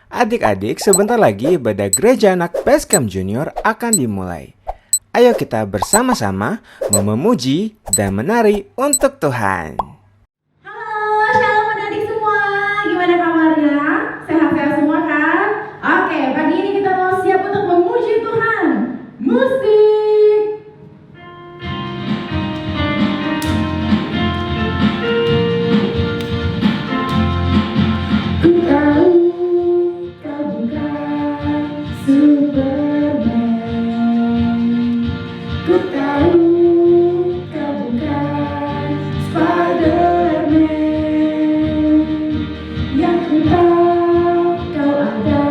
Adik-adik, sebentar lagi ibadah gereja anak Basecamp Junior akan dimulai. Ayo kita bersama-sama memuji dan menari untuk Tuhan. Halo, shalom adik-adik semua. Gimana kabarnya? Sehat-sehat semua kan? Oke, pagi ini kita mau siap untuk memuji Tuhan. Musik. Ku tahu kau bukan Superman. Ku tahu kau bukan Spiderman. Yang ku tahu kau ada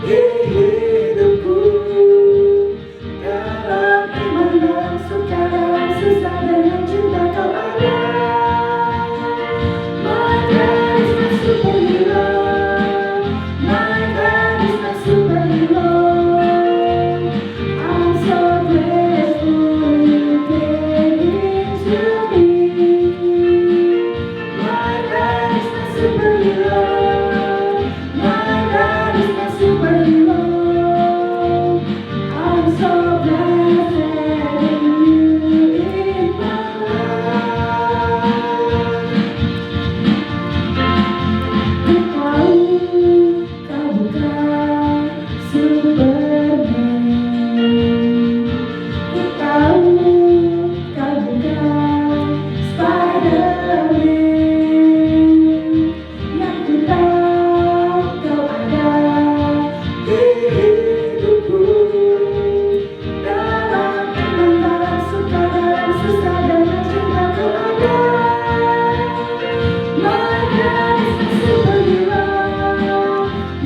di hidupku. Dalam iman dan suka, dalam susah dan cinta kau ada. My God is my superhero. My God is my superhero. I'm so grateful you came into me. My God is my superhero. My God is my superhero. I'm so glad that you in my life. Ku tahu kau bukan Superman. Ku tahu kau bukan Spiderman. Yang ku tahu kau ada di hidupku. Dalam iman, dalam suka, dalam susah, dalam cinta kau ada. My God is my superhero.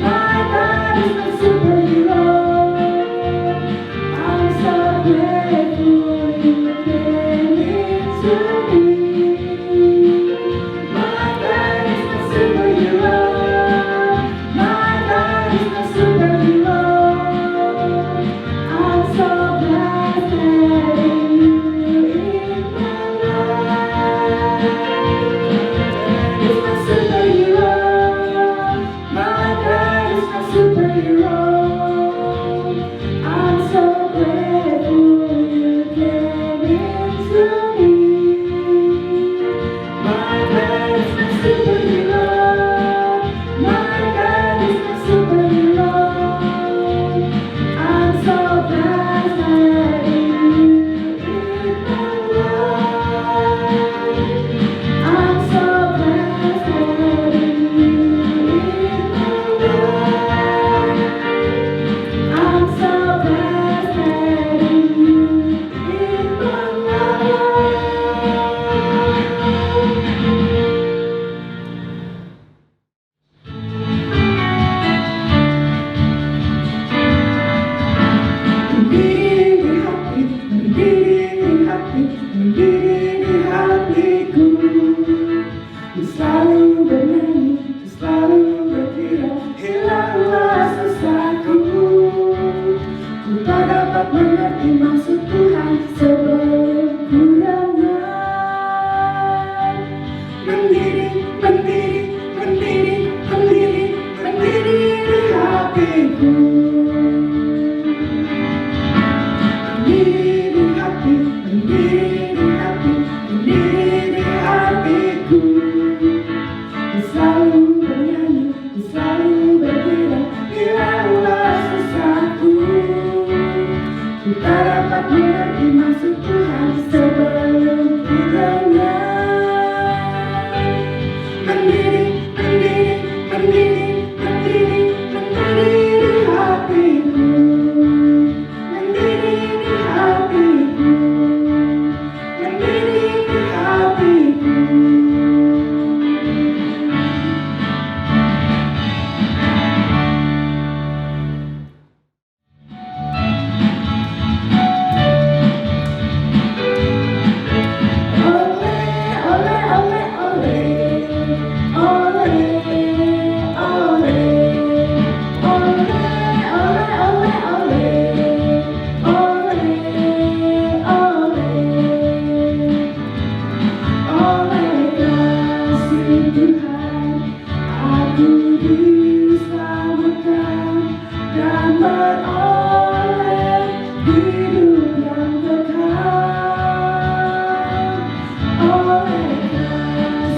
My God is my superhero. I'm so grateful you came into me. My God is my superhero. My God is my superhero. I'm so glad that you in my life. Is my superhero. My God is my superhero. I'm so grateful you came into me. My God is my superhero. My God is my superhero. I'm so glad that you in my life. I'm so glad that you in my life. I'm so glad that you in my life. Mendidih di hatiku. Ku selalu bernyanyi, ku selalu berkira, hilanglah susahku. Ku tak dapat mengerti maksud Tuhan sebelum ku dengar. Mendidih, mendidih, mendidih, mendidih, mendidih di hatiku. Mendidih di hati, mendidih di hati, mendidih di hatiku. Ku selalu bernyanyi, ku selalu berkira, hilanglah susahku. Ku tak dapat mengerti maksud Tuhan sebelum ku dengar. Mendidih, mendidih, mendidih, mendidih, mendidih di hatiku. Mendidih di hatiku. Mendidih di hatiku.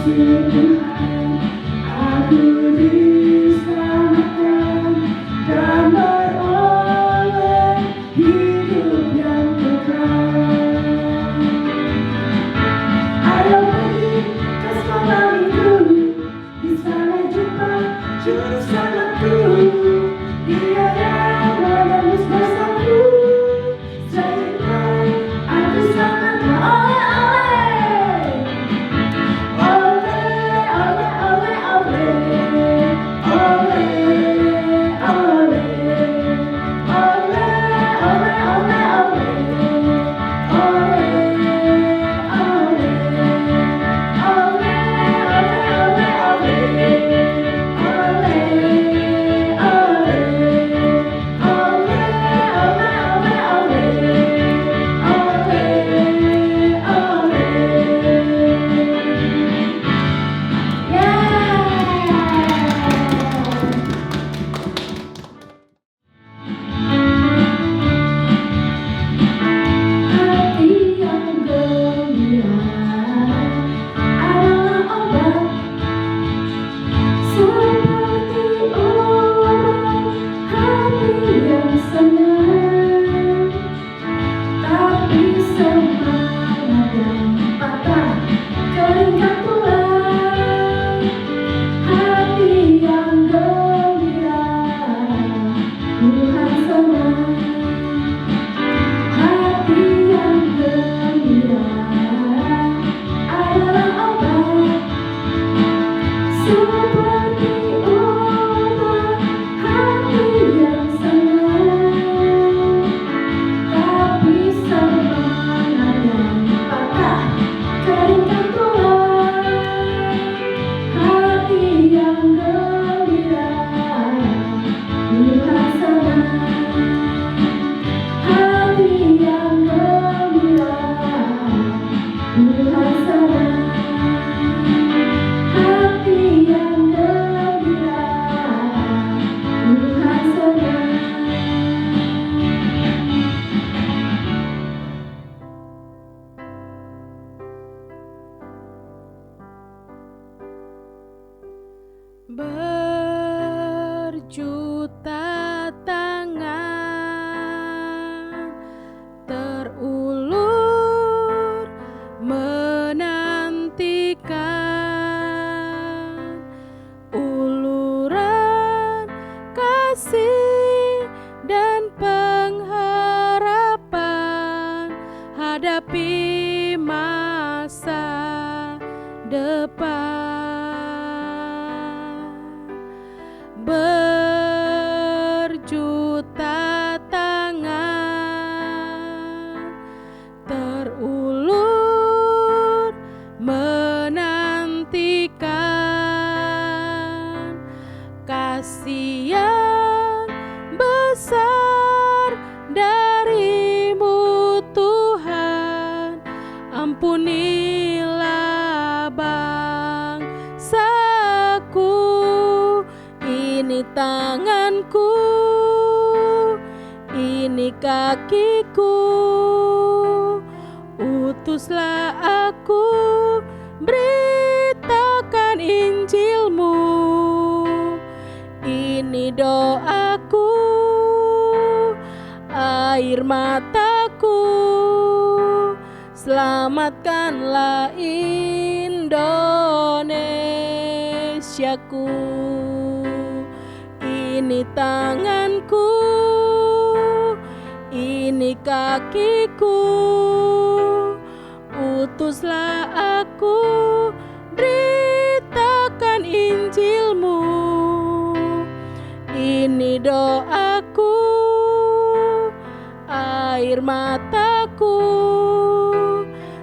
kasih Tuhan, aku diselamatkan dan beroleh hidup yang kekal. Ayo pergi ke sekolah minggu, di sana jumpa juru selamatku. Dia yang menebus dosaku, sehingga aku selamat. Berjuta tangan terulur menantikan uluran kasih dan pengharapan hadapi masa depan. Berjuta tangan terulur menantikan kasih yang besar darimu Tuhan. Ampunilah bangsaku, ini tanganku, ini kakiku, utuslah aku, beritakan Injilmu. Ini doaku, air mataku, selamatkanlah Indonesiaku. Ini tanganku, ini kakiku, utuslah aku, beritakan Injilmu. Ini doaku, air mataku,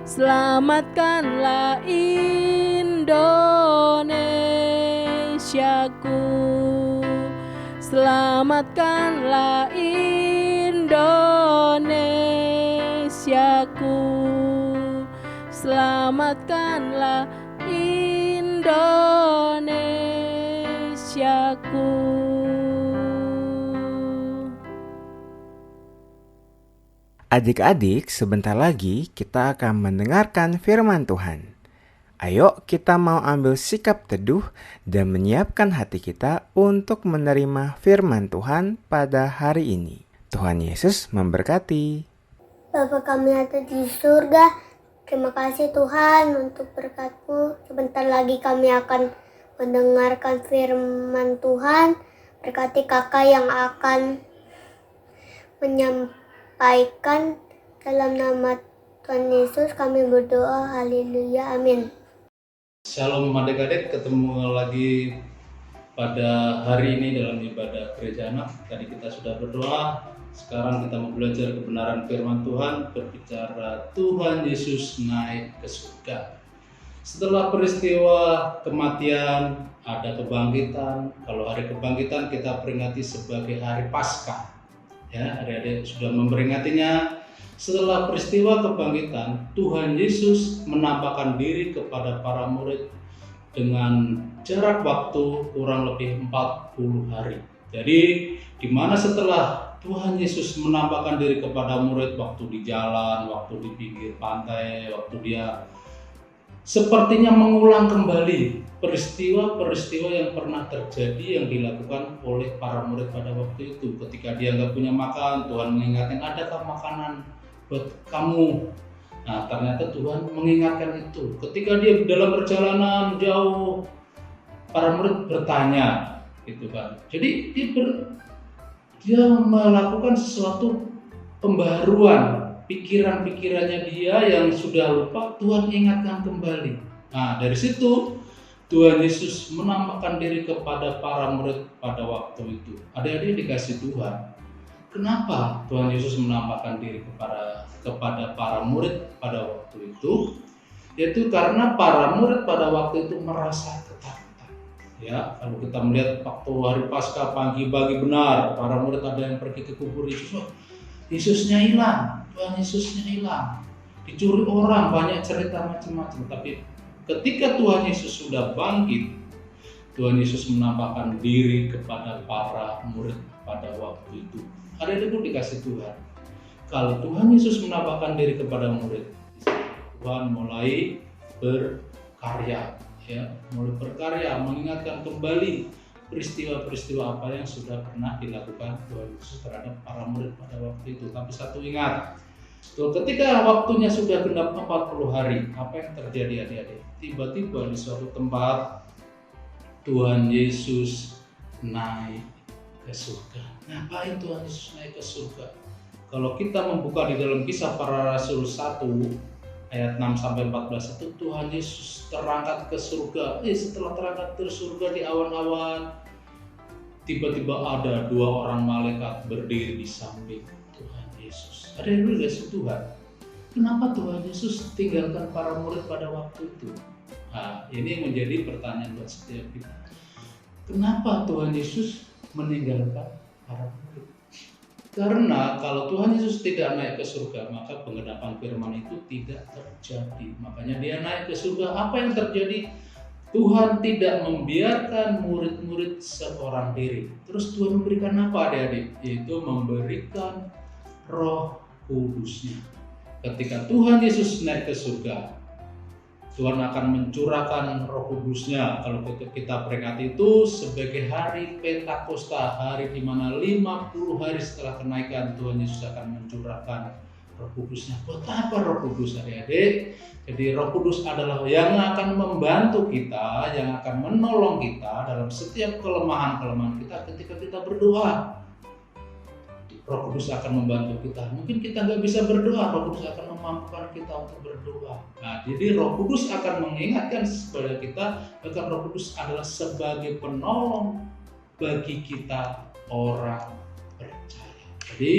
selamatkanlah Indonesiaku. Selamatkanlah Indonesiaku. Selamatkanlah Indonesiaku. Adik-adik, sebentar lagi kita akan mendengarkan firman Tuhan. Ayo kita mau ambil sikap teduh dan menyiapkan hati kita untuk menerima firman Tuhan pada hari ini. Tuhan Yesus memberkati. Bapa kami yang ada di surga, terima kasih Tuhan untuk berkat-Mu. Sebentar lagi kami akan mendengarkan firman Tuhan. Berkati kakak yang akan menyampaikan. Dalam nama Tuhan Yesus kami berdoa, haleluya, amin. Shalom adik-adik, ketemu lagi pada hari ini dalam ibadah gereja anak. Tadi kita sudah berdoa, sekarang kita mau belajar kebenaran firman Tuhan, berbicara Tuhan Yesus naik ke surga. Setelah peristiwa kematian, ada kebangkitan. Kalau hari kebangkitan kita peringati sebagai hari Paskah. Ya, adik-adik sudah memperingatinya. Setelah peristiwa kebangkitan, Tuhan Yesus menampakkan diri kepada para murid dengan jarak waktu kurang lebih 40 hari. Jadi, di mana setelah Tuhan Yesus menampakkan diri kepada murid waktu di jalan, waktu di pinggir pantai, waktu dia sepertinya mengulang kembali peristiwa-peristiwa yang pernah terjadi yang dilakukan oleh para murid pada waktu itu. Ketika dia nggak punya makan, Tuhan mengingatkan, adakah makanan buat kamu? Nah, ternyata Tuhan mengingatkan itu. Ketika dia dalam perjalanan jauh, para murid bertanya, gitu kan. Jadi dia melakukan sesuatu pembaharuan pikiran-pikirannya dia yang sudah lupa, Tuhan ingatkan kembali. Nah, dari situ Tuhan Yesus menampakkan diri kepada para murid pada waktu itu. Adik-adik dikasih Tuhan. Kenapa Tuhan Yesus menampakkan diri kepada para murid pada waktu itu? Yaitu karena para murid pada waktu itu merasa ketakutan. Ya, kalau kita melihat waktu hari Paskah pagi-pagi benar, para murid ada yang pergi ke kubur Yesus. Oh, Yesusnya hilang, Tuhan Yesusnya hilang, dicuri orang, banyak cerita macam-macam. Tapi ketika Tuhan Yesus sudah bangkit, Tuhan Yesus menampakkan diri kepada para murid pada waktu itu. Adik-adik pun dikasih Tuhan. Kalau Tuhan Yesus menampakkan diri kepada murid, Tuhan mulai berkarya, ya, mulai berkarya, mengingatkan kembali peristiwa-peristiwa apa yang sudah pernah dilakukan Tuhan Yesus terhadap para murid pada waktu itu. Tapi satu ingat, ketika waktunya sudah genap 40 hari, apa yang terjadi adik-adik? Tiba-tiba di suatu tempat Tuhan Yesus naik ke surga. Ngapain Tuhan Yesus naik ke surga? Kalau kita membuka di dalam Kisah Para Rasul 1 ayat 6-14 itu, Tuhan Yesus terangkat ke surga. Setelah terangkat ke surga di awan-awan, tiba-tiba ada 2 orang malaikat berdiri di samping Tuhan Yesus. Ada yang dikasih Tuhan. Kenapa Tuhan Yesus tinggalkan para murid pada waktu itu? Nah, ini menjadi pertanyaan buat setiap kita. Kenapa Tuhan Yesus meninggalkan para murid? Karena kalau Tuhan Yesus tidak naik ke surga, maka penggenapan firman itu tidak terjadi. Makanya dia naik ke surga. Apa yang terjadi? Tuhan tidak membiarkan murid-murid seorang diri. Terus Tuhan memberikan apa adik-adik? Yaitu memberikan Roh Kudusnya. Ketika Tuhan Yesus naik ke surga, Tuhan akan mencurahkan Roh Kudusnya. Kalau kita peringati itu sebagai hari Pentakosta, hari di mana 50 hari setelah kenaikan Tuhan Yesus akan mencurahkan Roh Kudusnya. Buat apa Roh Kudus adik-adik? Jadi Roh Kudus adalah yang akan membantu kita, yang akan menolong kita dalam setiap kelemahan-kelemahan kita ketika kita berdoa. Roh Kudus akan membantu kita. Mungkin kita nggak bisa berdoa, Roh Kudus akan memampukan kita untuk berdoa. Nah, jadi Roh Kudus akan mengingatkan kepada kita bahwa Roh Kudus adalah sebagai penolong bagi kita orang percaya. Jadi,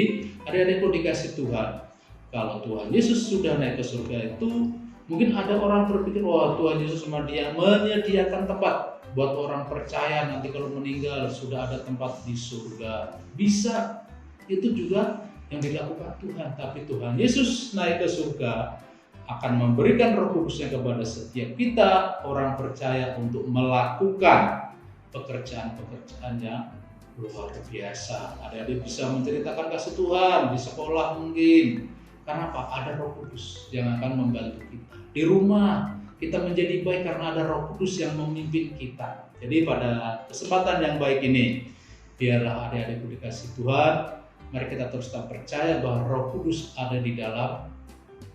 adik-adikku dikasih Tuhan. Kalau Tuhan Yesus sudah naik ke surga itu, mungkin ada orang berpikir, wah Tuhan Yesus menyediakan tempat buat orang percaya nanti kalau meninggal sudah ada tempat di surga. Bisa. Itu juga yang dilakukan Tuhan. Tapi Tuhan Yesus naik ke surga akan memberikan Roh Kudusnya kepada setiap kita orang percaya untuk melakukan pekerjaan-pekerjaan yang luar biasa. Adik-adik bisa menceritakan kasih Tuhan di sekolah mungkin. Karena apa? Ada Roh Kudus yang akan membantu kita. Di rumah Kita menjadi baik karena ada Roh Kudus yang memimpin kita. Jadi pada kesempatan yang baik ini, biarlah adik-adikku dikasih Tuhan, mari kita terus percaya bahwa Roh Kudus ada di dalam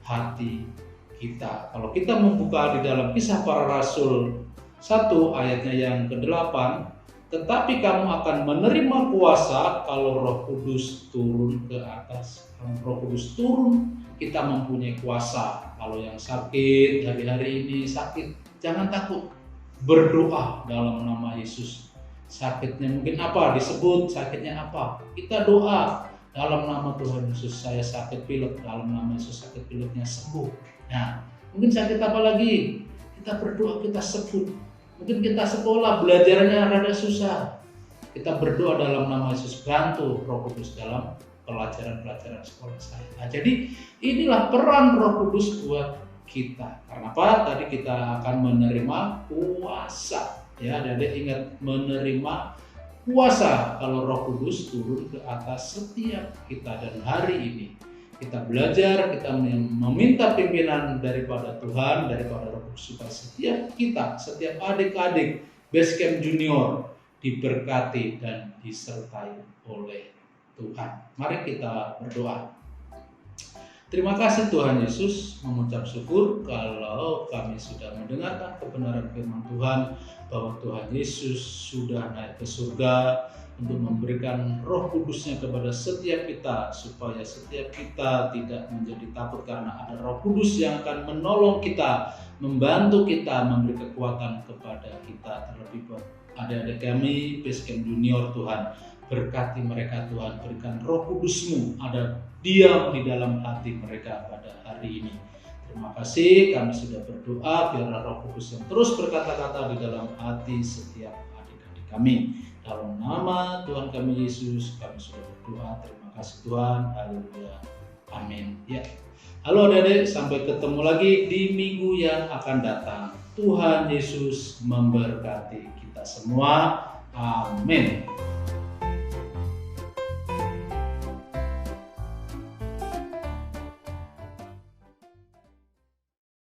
hati kita. Kalau kita membuka di dalam Kisah Para Rasul 1 ayatnya yang ke-8, tetapi kamu akan menerima kuasa kalau Roh Kudus turun ke atas. Kalau Roh Kudus turun, kita mempunyai kuasa. Kalau yang sakit, hari-hari ini sakit, jangan takut. Berdoa dalam nama Yesus. Sakitnya mungkin apa? Disebut sakitnya apa? Kita doa dalam nama Tuhan Yesus. Saya sakit pilek, dalam nama Yesus sakit pileknya sembuh. Nah, mungkin sakit apa lagi? Kita berdoa, kita sebut. Mungkin kita sekolah, belajarnya rada susah. Kita berdoa dalam nama Yesus, bantu Roh Kudus dalam pelajaran-pelajaran sekolah saya. Nah, jadi inilah peran Roh Kudus buat kita. Karena apa? Tadi kita akan menerima kuasa. Ya, Adik-adik ingat, menerima kuasa kalau Roh Kudus turun ke atas setiap kita. Dan hari ini kita belajar, kita meminta pimpinan daripada Tuhan, daripada Roh Kudus, supaya setiap kita, setiap adik-adik Basecamp Junior diberkati dan disertai oleh Tuhan. Mari kita berdoa. Terima kasih Tuhan Yesus, mengucap syukur kalau kami sudah mendengarkan kebenaran firman Tuhan, bahwa Tuhan Yesus sudah naik ke surga untuk memberikan Roh Kudus-Nya kepada setiap kita, supaya setiap kita tidak menjadi takut, karena ada Roh Kudus yang akan menolong kita, membantu kita, memberi kekuatan kepada kita. Terlebih buat adik-adik kami Basecamp Junior, Tuhan berkati mereka, Tuhan berikan Roh Kudus-Mu ada diam di dalam hati mereka pada hari ini. Terima kasih, kami sudah berdoa, biarlah Roh Kudus yang terus berkata-kata di dalam hati setiap adik-adik kami. Dalam nama Tuhan kami Yesus, kami sudah berdoa. Terima kasih Tuhan. Haleluya. Amin. Ya. Halo adik-adik, sampai ketemu lagi di minggu yang akan datang. Tuhan Yesus memberkati kita semua. Amin.